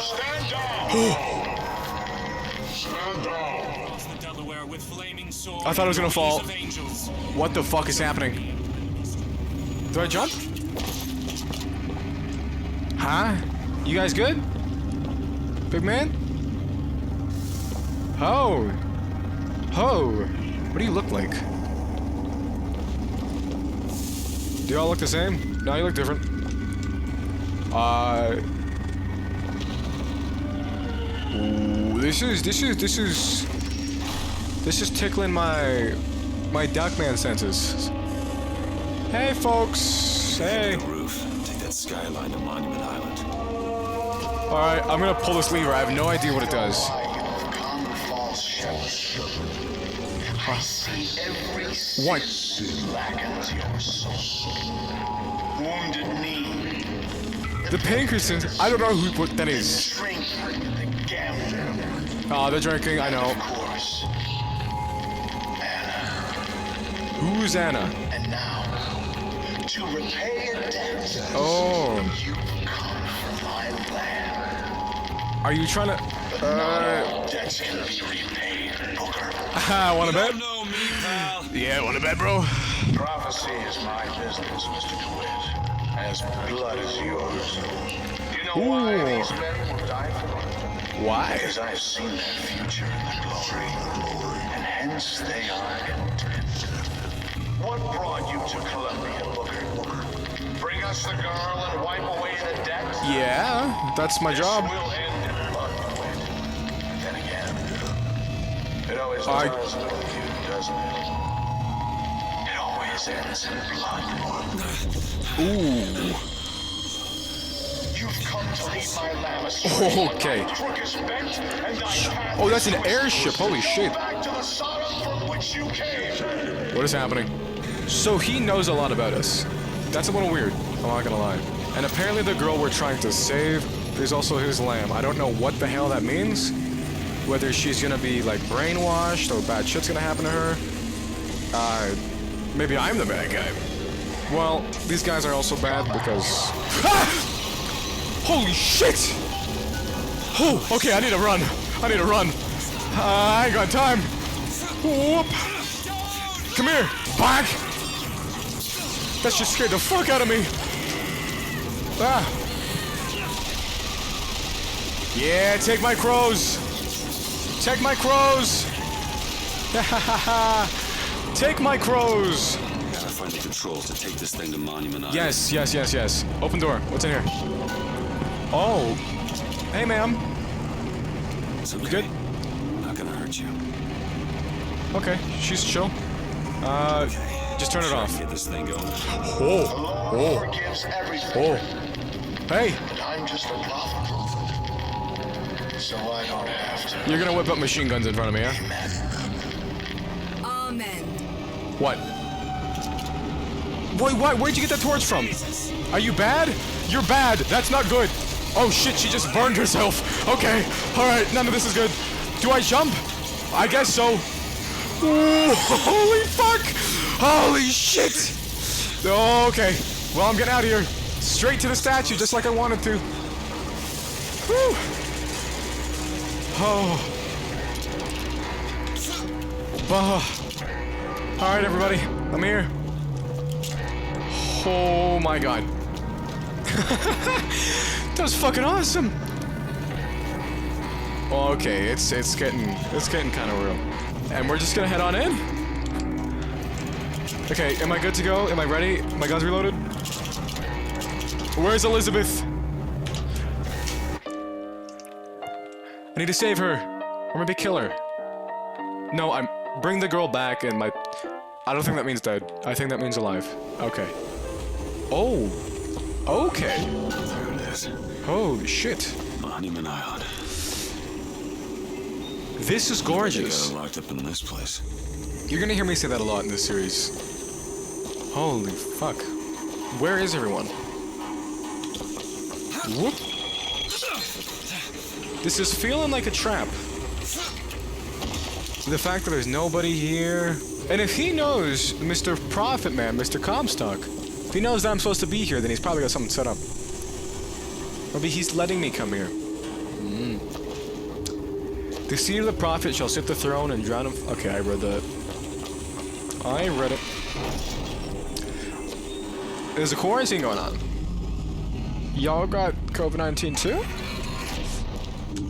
Stand down! Stand down! The Delaware with flaming sword. I thought it was gonna fall. Of angels. What the fuck is happening? Do I jump? Huh? You guys good? Big man? Ho! Ho! What do you look like? Do y'all look the same? No, you look different. Ooh, this is tickling my Duckman senses. Hey, folks. Hey. The roof. Take that skyline to Monument Island. All right, I'm gonna pull this lever. I have no idea what it does. I see every What? blackens your soul. Wounded knee. The Pinkersons. I don't know what that is. Drink the gambler. Oh, they're drinking. I know. Of course. Who's Anna? And now, to repay a debt, Oh. you come from my land. Are you trying to? Debts can be repaid, Booker. Wanna bet? No, me, pal. Yeah, wanna bet, bro? Prophecy is my business, Mr. DeWitt. As blood is yours. You know why Ooh. these men will die for? Why? Because I've seen their future in the glory, and hence they are content. What brought you to Columbia, Booker? Bring us the girl and wipe away the debt? Yeah, that's my job. This will end in blood, DeWitt. Then again, it always I- does with you, doesn't it? It always ends in blood. Ooh. You've come to lead my lab Okay. Crook is bent, and thy path Oh, that's is an airship. Holy shit. back to the Sodom from which you came. What is happening? So he knows a lot about us. That's a little weird. I'm not gonna lie. And apparently the girl we're trying to save is also his lamb. I don't know what the hell that means. Whether she's gonna be like brainwashed or bad shit's gonna happen to her. Maybe I'm the bad guy. Well, these guys are also bad because... Ah! Holy shit! Oh, okay, I need to run. I need to run. I ain't got time. Whoop. Come here. Back. That just scared the fuck out of me. Ah. Yeah, take my crows. Take my crows. Take my crows. Gotta find the controls to take this thing to Monument Island. Yes, yes, yes, yes. Open door. What's in here? Oh. Hey, ma'am. It's okay. Good? Not gonna hurt you. Okay, she's chill. Just turn it Try off. and get this thing going. Oh. Lord forgives everything, Oh. Hey, and I'm just a prophet. So I don't have to. you're gonna whip up machine guns in front of me, huh? Amen. What? Wait, what? Where'd you get that torch from? Are you bad? You're bad. That's not good. Oh shit, she just burned herself. Okay, alright, none of this is good. Do I jump? I guess so. Ooh, holy fuck! Holy shit! Okay, well, I'm getting out of here. Straight to the statue, just like I wanted to. Whew. Oh. Alright, everybody, I'm here. Oh my god. That was fucking awesome. Okay, it's getting kind of real. And we're just gonna head on in. Okay, am I good to go? Am I ready? My gun's reloaded? Where's Elizabeth? I need to save her. Or maybe kill her. No, bring the girl back and I don't think that means dead. I think that means alive. Okay. Oh. Okay. There it is. Holy shit. Monument Island. This is They gorgeous. got locked up in this place. You're gonna hear me say that a lot in this series. Holy fuck. Where is everyone? Whoop. This is feeling like a trap. The fact that there's nobody here. And if he knows Mr. Prophet Man, Mr. Comstock, If he knows that I'm supposed to be here, then he's probably got something set up. Maybe he's letting me come here. The seed of the prophet shall sit the throne and drown him. Okay, I read that. I read it. There's a quarantine going on. Y'all got COVID-19 too?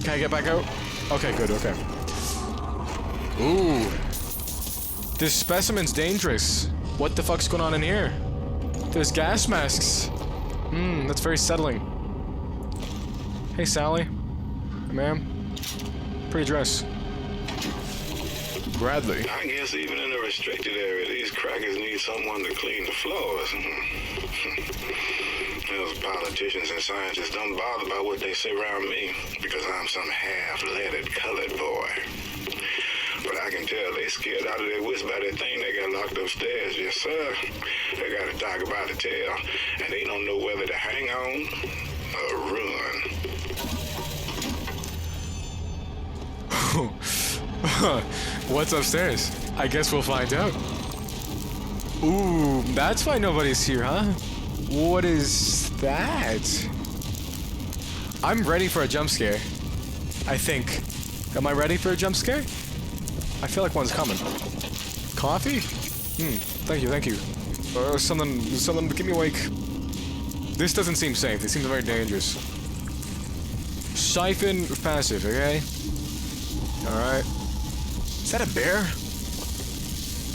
Can I get back out? Okay, good, okay. Ooh. This specimen's dangerous. What the fuck's going on in here? There's gas masks. That's very settling. Hey, Sally. Ma'am. Pretty dress. Bradley. I guess even in a restricted area, these crackers need someone to clean the floors. Those politicians and scientists don't bother about what they say around me because I'm some half-leaded colored boy. But I can tell they scared out of their wits by that thing they got locked upstairs. Yes, sir. They got a dog about to tell, and they don't know whether to hang on or run. What's upstairs? I guess we'll find out. Ooh, that's why nobody's here, huh? What is that? I'm ready for a jump scare. I think. Am I ready for a jump scare? I feel like one's coming. Coffee? Thank you, thank you. Something to keep me awake. This doesn't seem safe. This seems very dangerous. Siphon passive, okay? Alright. Is that a bear?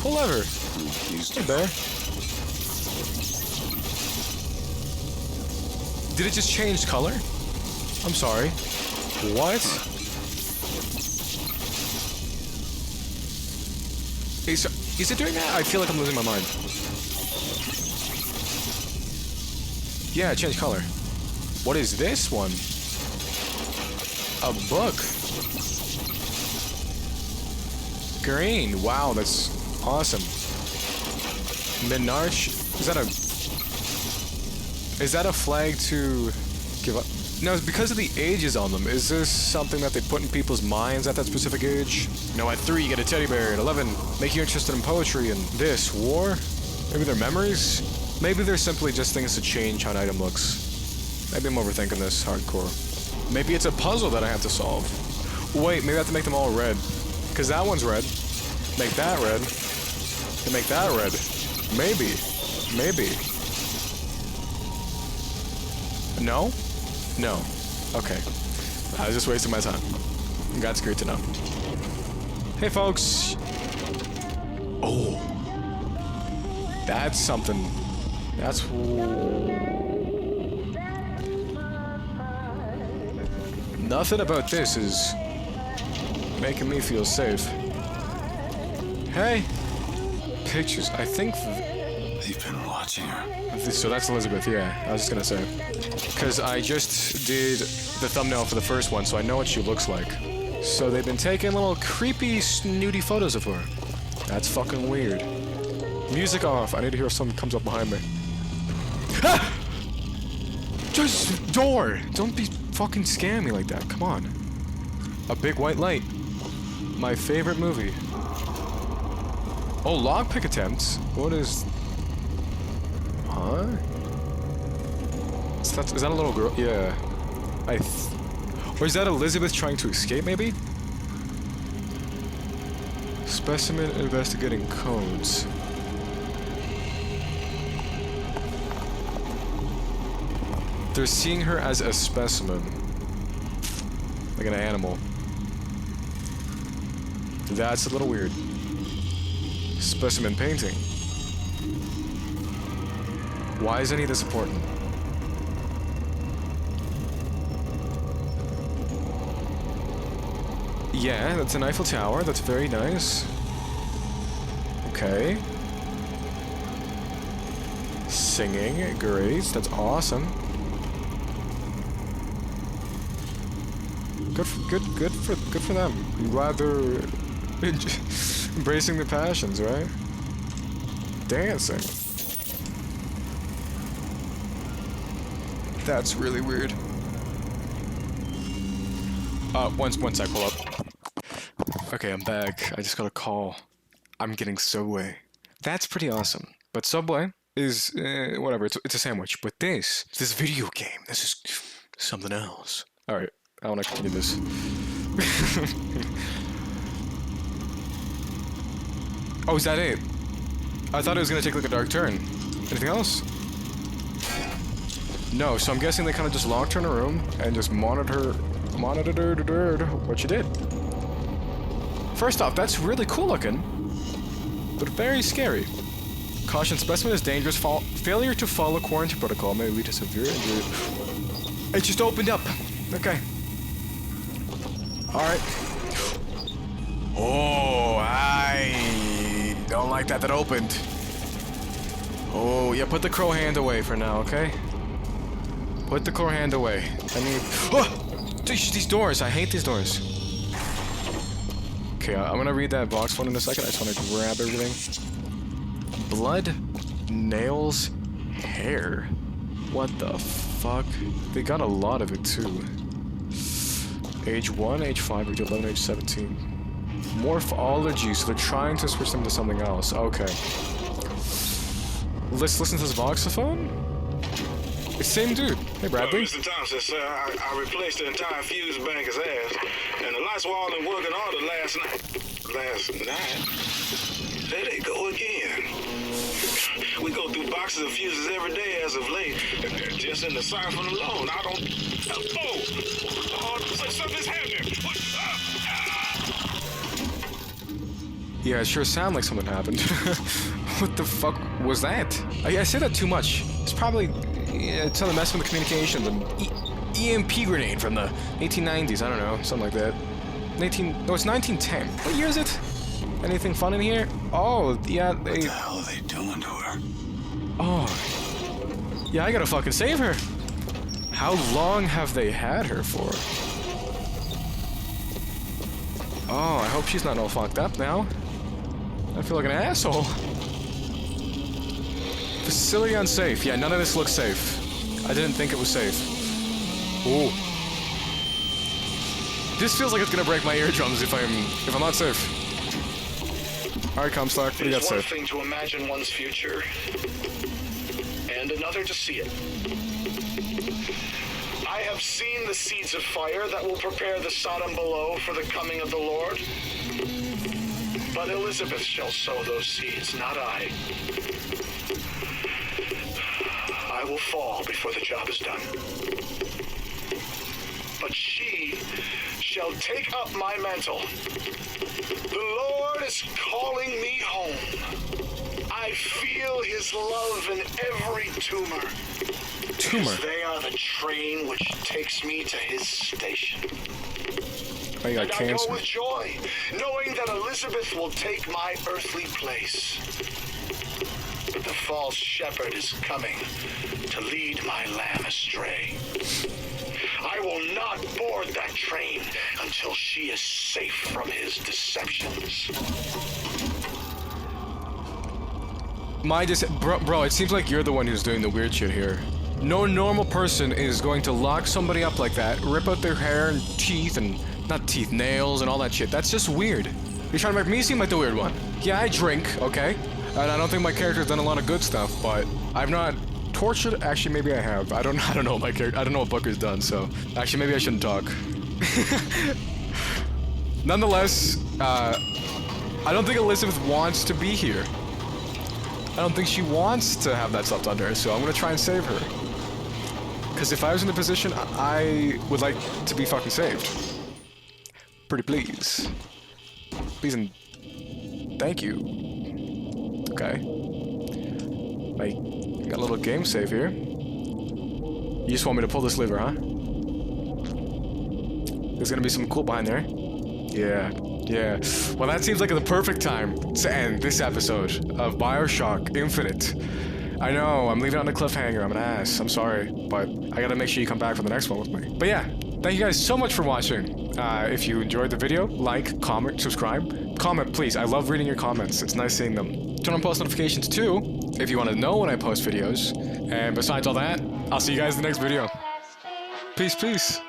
Pull lever. Hey, bear. Did it just change color? I'm sorry. What? Is it doing that? I feel like I'm losing my mind. Yeah, it changed color. What is this one? A book. Green. Wow, that's awesome. Menarche. Is that a flag to give up? No, it's because of the ages on them. Is this something that they put in people's minds at that specific age? No, at 3 you get a teddy bear. At 11, make you interested in poetry. And this, war? Maybe they're memories? Maybe they're simply just things to change how an item looks. Maybe I'm overthinking this hardcore. Maybe it's a puzzle that I have to solve. Wait, maybe I have to make them all red. Because that one's red. Make that red. And make that red. Maybe. Maybe. No? No. Okay. I was just wasting my time. Got screwed to know. Hey, folks. Oh. That's something. That's... Nothing about this is making me feel safe. Hey. Pictures. I think... They've been watching her. So that's Elizabeth, yeah. I was just gonna say. Because I just did the thumbnail for the first one, so I know what she looks like. So they've been taking little creepy, snooty photos of her. That's fucking weird. Music off. I need to hear if something comes up behind me. Ah! Just door! Don't be fucking scamming me like that. Come on. A big white light. My favorite movie. Oh, lockpick attempts? What is... Huh? Is that a little girl? Yeah. Or is that Elizabeth trying to escape, maybe? Specimen investigating codes. They're seeing her as a specimen. Like an animal. That's a little weird. Specimen painting. Why is any of this important? Yeah, that's an Eiffel Tower. That's very nice. Okay. Singing. Great. That's awesome. Good for them. I'm glad they're embracing the passions, right? Dancing. That's really weird. One sec, pull up. Okay, I'm back. I just got a call. I'm getting Subway. That's pretty awesome. But Subway, is whatever. It's a sandwich. But this video game, this is something else. All right, I want to continue this. Oh, is that it? I thought it was gonna take like a dark turn. Anything else? No. So I'm guessing they kind of just locked her in a room and just monitored what she did. First off, that's really cool looking, but very scary. Caution: specimen is dangerous. Failure to follow quarantine protocol may lead to severe injury. It just opened up. Okay. All right. Oh, I don't like that opened. Oh, yeah, put the crow hand away for now, okay? Put the crow hand away. I need... Oh! These doors, I hate these doors. Okay, I'm gonna read that box one in a second. I just want to grab everything. Blood, nails, hair. What the fuck? They got a lot of it, too. Age 1, age 5, age 11, age 17. Morphology, so they're trying to switch them to something else. Okay. Let's listen to this voxophone. It's same dude. Hey, Bradley. Mr. Thompson, sir, I replaced the entire fuse banker's ass, and the lights were all in working order last night. There they go again. We go through boxes of fuses every day as of late, and they're just in the siphon alone. I don't... Oh, something's happening. What? Yeah, it sure sounded like something happened. What the fuck was that? I say that too much. It's probably... it's something messing with the communications. An EMP grenade from the 1890s. I don't know. Something like that. No, it's 1910. What year is it? Anything fun in here? Oh, yeah, What the hell are they doing to her? Oh. Yeah, I gotta fucking save her. How long have they had her for? Oh, I hope she's not all fucked up now. I feel like an asshole. Facility unsafe. Yeah, none of this looks safe. I didn't think it was safe. Ooh. This feels like it's gonna break my eardrums if I'm not safe. Alright, Comstock, what do you got to say? It's one thing to imagine one's future, and another to see it. I have seen the seeds of fire that will prepare the Sodom below for the coming of the Lord. But Elizabeth shall sow those seeds, not I. I will fall before the job is done. But she shall take up my mantle. The Lord is calling me home. I feel his love in every tumor. Because they are the train which takes me to his station. Oh, you got and cancer. I go with joy, knowing that Elizabeth will take my earthly place. But the false shepherd is coming to lead my lamb astray. I will not board that train until she is safe from his deceptions. Bro, it seems like you're the one who's doing the weird shit here. No normal person is going to lock somebody up like that, rip out their hair and teeth and... not teeth, nails and all that shit. That's just weird. You're trying to make me seem like the weird one. Yeah, I drink, okay? And I don't think my character's done a lot of good stuff, but I've not tortured... Actually, maybe I have. I don't know my character. I don't know what Booker's done, so... Actually, maybe I shouldn't talk. Nonetheless, I don't think Elizabeth wants to be here. I don't think she wants to have that stuff done to her, so I'm gonna try and save her. Because if I was in the position, I would like to be fucking saved. Pretty please. Please and thank you. Okay. I got a little game save here. You just want me to pull this lever, huh? There's gonna be something cool behind there. Yeah. Yeah. Well, that seems like the perfect time to end this episode of Bioshock Infinite. I know, I'm leaving it on a cliffhanger. I'm an ass. I'm sorry. But I gotta make sure you come back for the next one with me. But yeah, thank you guys so much for watching. If you enjoyed the video, like, comment, subscribe. Comment, please. I love reading your comments. It's nice seeing them. Turn on post notifications too, if you want to know when I post videos. And besides all that, I'll see you guys in the next video. Peace, peace.